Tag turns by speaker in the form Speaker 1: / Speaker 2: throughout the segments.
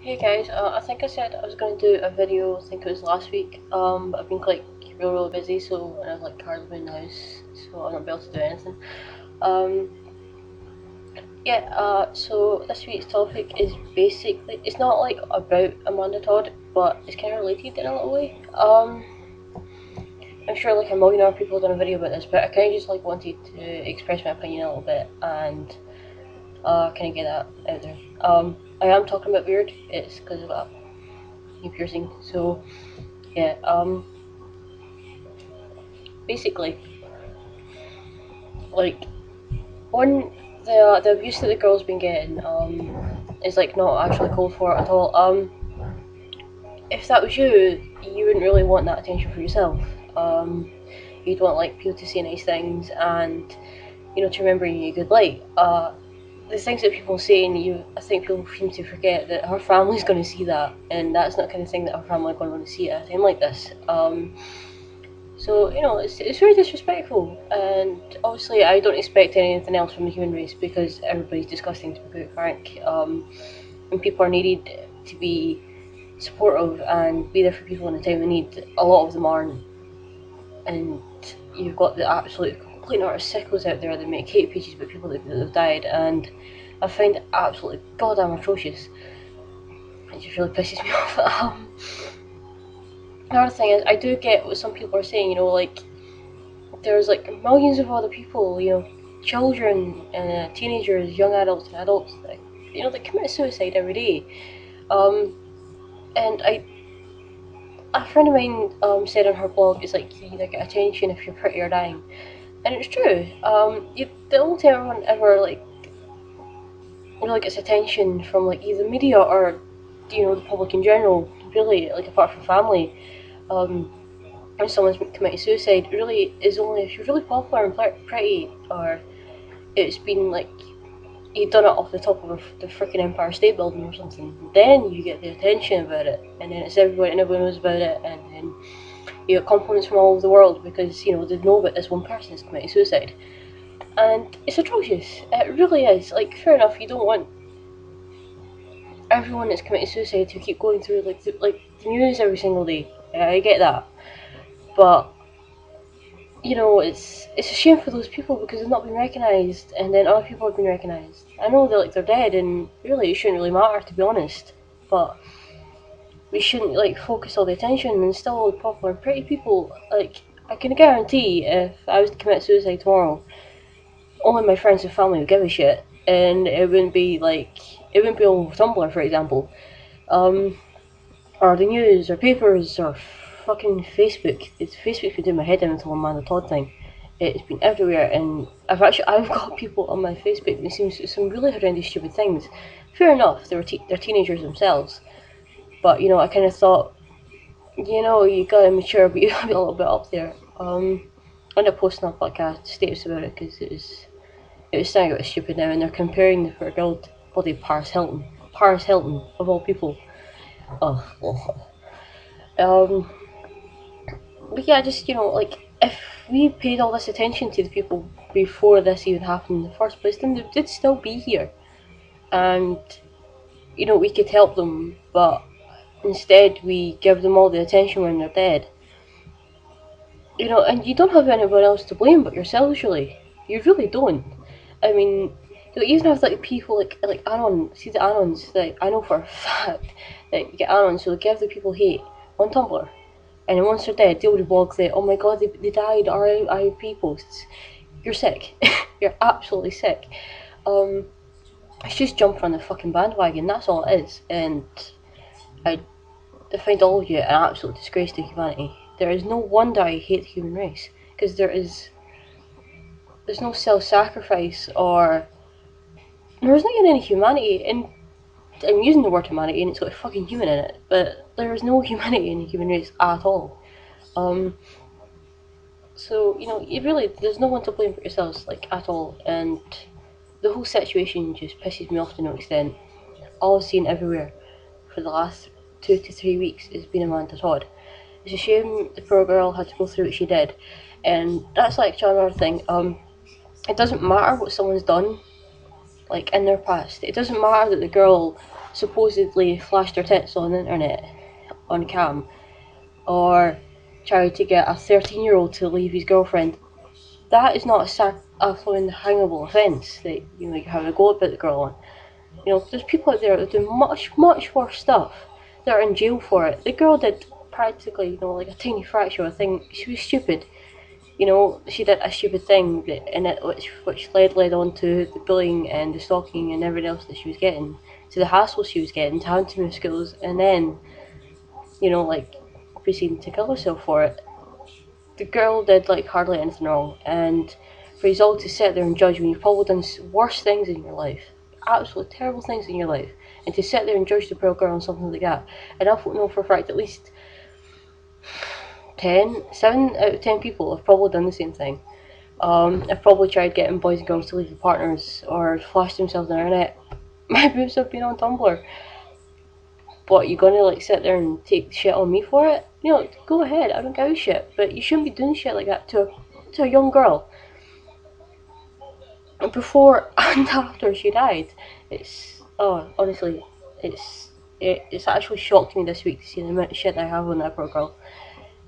Speaker 1: Hey guys, I think I said I was going to do a video, I think it was last week, but I've been like really busy, so and I've like hardly been in the house, so I'm not able to do anything. Um, so this week's topic is basically, it's not like about Amanda Todd, but it's kind of related in a little way. I'm sure like a million other people have done a video about this, but I kind of just like wanted to express my opinion a little bit and kind of get that out there. I am talking about weird, it's because of a new piercing, so yeah, basically, like, one, the abuse that the girl's been getting, is like not actually called for at all. If that was you, you wouldn't really want that attention for yourself. You'd want like people to say nice things and to remember you in a good light. The things that people say, and I think people seem to forget that her family's going to see that, and that's not the kind of thing that her family are going to want to see at a time like this. So, it's very disrespectful, and obviously I don't expect anything else from the human race because everybody's disgusting, to be quite frank. And people are needed to be supportive and be there for people in a time of need. A lot of them aren't, and you've got the absolute complete utter sickos out there that make hate pages about people that have died, and I find it absolutely goddamn atrocious. It just really pisses me off. Another thing is, I do get what some people are saying, like, there's like millions of other people, children, teenagers, young adults, and adults that commit suicide every day. Um, and a friend of mine said on her blog, it's like you either get attention if you're pretty or dying, and it's true. The only time everyone ever like really gets attention from like either media or the public in general, really, like apart from family, um, when someone's committed suicide, really is only if you're really popular and pretty, or it's been like you've done it off the top of the freaking Empire State Building or something. Then you get the attention about it, and then it's everybody and everyone knows about it, and then you get compliments from all over the world because they know about this one person that's committed suicide, and it's atrocious. It really is. Like, fair enough, you don't want everyone that's committed suicide to keep going through the news every single day. I get that, but it's a shame for those people because they've not been recognised, and then other people have been recognised. I know they're dead, and really it shouldn't really matter, to be honest. But we shouldn't focus all the attention and still all the popular and pretty people. Like, I can guarantee if I was to commit suicide tomorrow, only my friends and family would give a shit, and it wouldn't be all over Tumblr, for example, or the news or papers or fucking Facebook. Facebook's been doing my head in until Amanda Todd thing. It's been everywhere, and I've got people on my Facebook that seems some really horrendous, stupid things. Fair enough, they're teenagers themselves, but I kind of thought, you gotta mature, but you gotta be a little bit up there. I ended up posting up like a status about it because it was starting to get stupid now, and they're comparing the poor girl to bloody Paris Hilton of all people. Oh. Um, but yeah, just if we paid all this attention to the people before this even happened in the first place, then they'd still be here, and we could help them. But instead, we give them all the attention when they're dead. And you don't have anyone else to blame but yourselves, really. You really don't. I mean, even if people like Anon, see the Anons, like I know for a fact that you get Anons, so they give the people hate on Tumblr. And then once they're dead, they would blog that, oh my god, they died, RIP posts. You're sick. You're absolutely sick. It's just jumping on the fucking bandwagon, that's all it is. And I find all of you an absolute disgrace to humanity. There is no wonder I hate the human race, because there's no self-sacrifice, or there's not even any humanity, and I'm using the word humanity and it's got a fucking human in it, but there is no humanity in the human race at all. So, you really, there's no one to blame but yourselves, at all, and the whole situation just pisses me off to no extent. All I've seen everywhere for the last 2 to 3 weeks has been Amanda Todd. It's a shame the poor girl had to go through what she did, and that's another thing. It doesn't matter what someone's done, in their past. It doesn't matter that the girl supposedly flashed her tits on the internet on cam, or tried to get a 13-year-old to leave his girlfriend, that is not a fucking hangable offence that you have a go about the girl on. There's people out there that do much, much worse stuff that are in jail for it. The girl did practically, like a tiny fraction of a thing. She was stupid. She did a stupid thing, in it, which led on to the bullying and the stalking and everything else that she was getting, to the hassle she was getting, to having to move schools, and then, like, proceeding to kill herself for it. The girl did, like, hardly anything wrong, and for you all to sit there and judge when you've probably done worse things in your life, absolutely terrible things in your life, and to sit there and judge the poor girl on something like that, and I know for a fact at least 7 out of 10 people have probably done the same thing. I've probably tried getting boys and girls to leave their partners or flash themselves on the internet. My boobs have been on Tumblr. But you're gonna like sit there and take shit on me for it? Go ahead, I don't give a shit. But you shouldn't be doing shit like that to a young girl. And before and after she died, honestly, it's actually shocked me this week to see the amount of shit I have on that poor girl.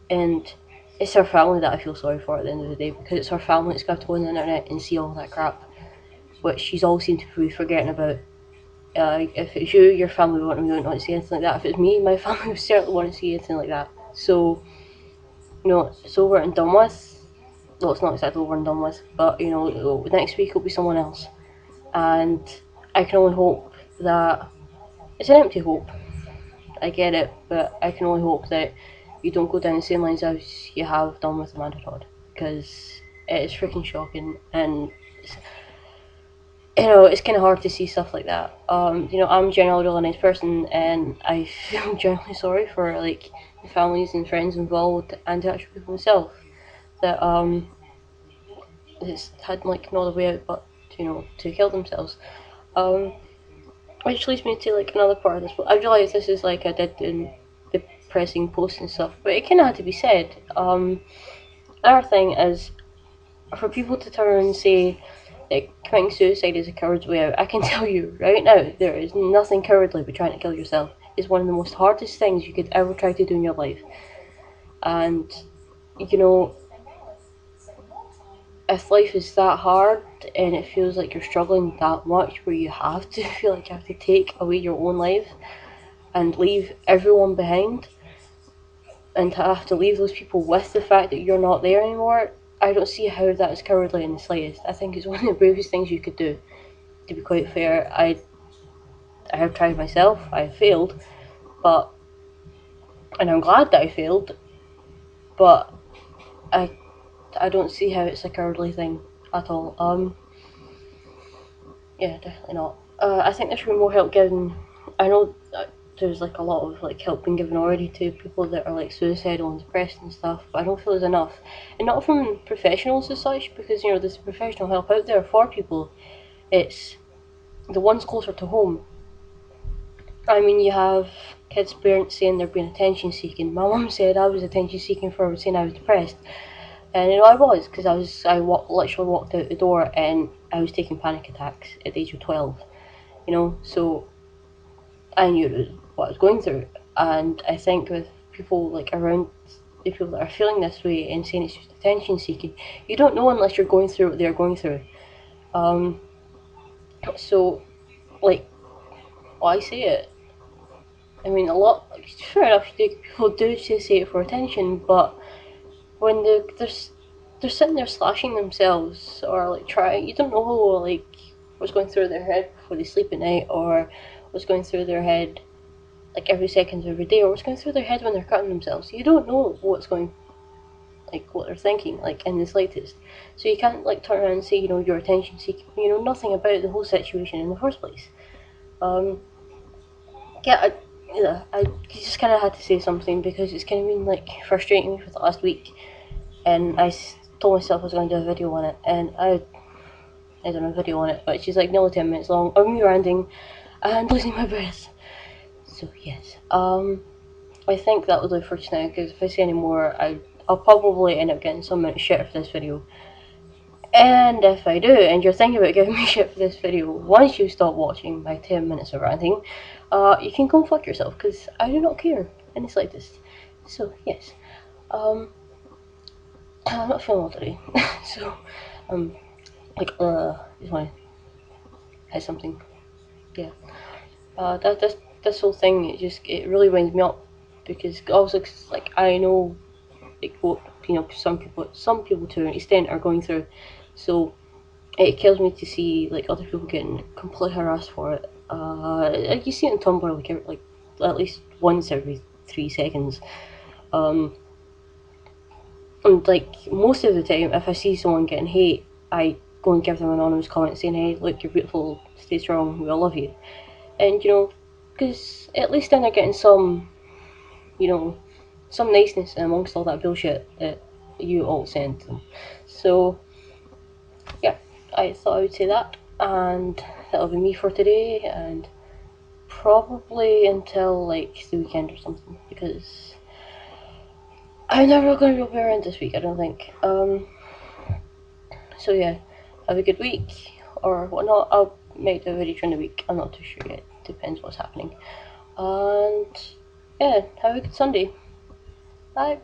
Speaker 1: And it's her family that I feel sorry for at the end of the day, because it's her family that's got to go on the internet and see all that crap, which she's all seemed to be forgetting about. If it's you, your family won't want to see anything like that. If it's me, my family would certainly want to see anything like that. So, it's over and done with. Well, it's not exactly over and done with, but, next week it'll be someone else. And I can only hope that it's an empty hope. I get it, but I can only hope that you don't go down the same lines as you have done with Amanda Todd, because it is freaking shocking, and it's kind of hard to see stuff like that. I'm generally a really nice person, and I feel generally sorry for like the families and friends involved, and the actual people themselves that it's had like no other way out but to kill themselves. Which leads me to like another part of this. But I realise this is like I did in the pressing post and stuff, but it kind of had to be said. Another thing is for people to turn around and say that committing suicide is a coward's way out. I can tell you right now, there is nothing cowardly about trying to kill yourself. It's one of the most hardest things you could ever try to do in your life. And if life is that hard and it feels like you're struggling that much where you have to feel like you have to take away your own life and leave everyone behind, and to have to leave those people with the fact that you're not there anymore, I don't see how that is cowardly in the slightest. I think it's one of the bravest things you could do, to be quite fair. I have tried myself, I have failed, and I'm glad that I failed, but I don't see how it's a cowardly thing at all. Yeah, definitely not. I think there should be more help given. I know there's like a lot of like help being given already to people that are like suicidal and depressed and stuff, but I don't feel there's enough, and not from professionals as such, because there's professional help out there for people. It's the ones closer to home. I mean, you have kids' parents saying they're being attention seeking. My mum said I was attention seeking for saying I was depressed, and I was, because literally walked out the door and I was taking panic attacks at the age of 12. So I knew what I was going through, and I think with people like around the people that are feeling this way and saying it's just attention seeking, you don't know unless you're going through what they're going through. So like, why say it? I mean, fair enough, people do say it for attention, but when they're sitting there slashing themselves or like trying, you don't know like what's going through their head before they sleep at night, or what's going through their head like every second of every day, or what's going through their head when they're cutting themselves. You don't know what they're thinking, like in the slightest. So you can't like turn around and say, your attention seeking, nothing about the whole situation in the first place. Yeah, I just kind of had to say something, because it's kind of been like frustrating me for the last week, and told myself I was going to do a video on it, and I done a video on it, but she's like nearly 10 minutes long of me ranting and losing my breath. So yes, I think that'll do for just now, because if I say any more, I'll probably end up getting some amount of shit for this video. And if I do, and you're thinking about giving me shit for this video, once you stop watching my 10 minutes of ranting, you can come fuck yourself because I do not care in the slightest. So yes, um, I'm not feeling well today, so like just want to have something. Yeah, that this whole thing it really winds me up because also 'cause, like I know like what some people to an extent are going through, so it kills me to see like other people getting completely harassed for it. Like you see it on Tumblr like at least once every 3 seconds. Um, and like most of the time, if I see someone getting hate, I go and give them an anonymous comment saying, "Hey, look, you're beautiful. Stay strong. We all love you." And because at least then they're getting you know, some niceness amongst all that bullshit that you all send them. So yeah, I thought I would say that, and that'll be me for today, and probably until like the weekend or something, because I'm never going to be around this week, I don't think. So yeah, have a good week, or whatnot. I'll make the video during the week, I'm not too sure yet, depends what's happening. And yeah, have a good Sunday. Bye.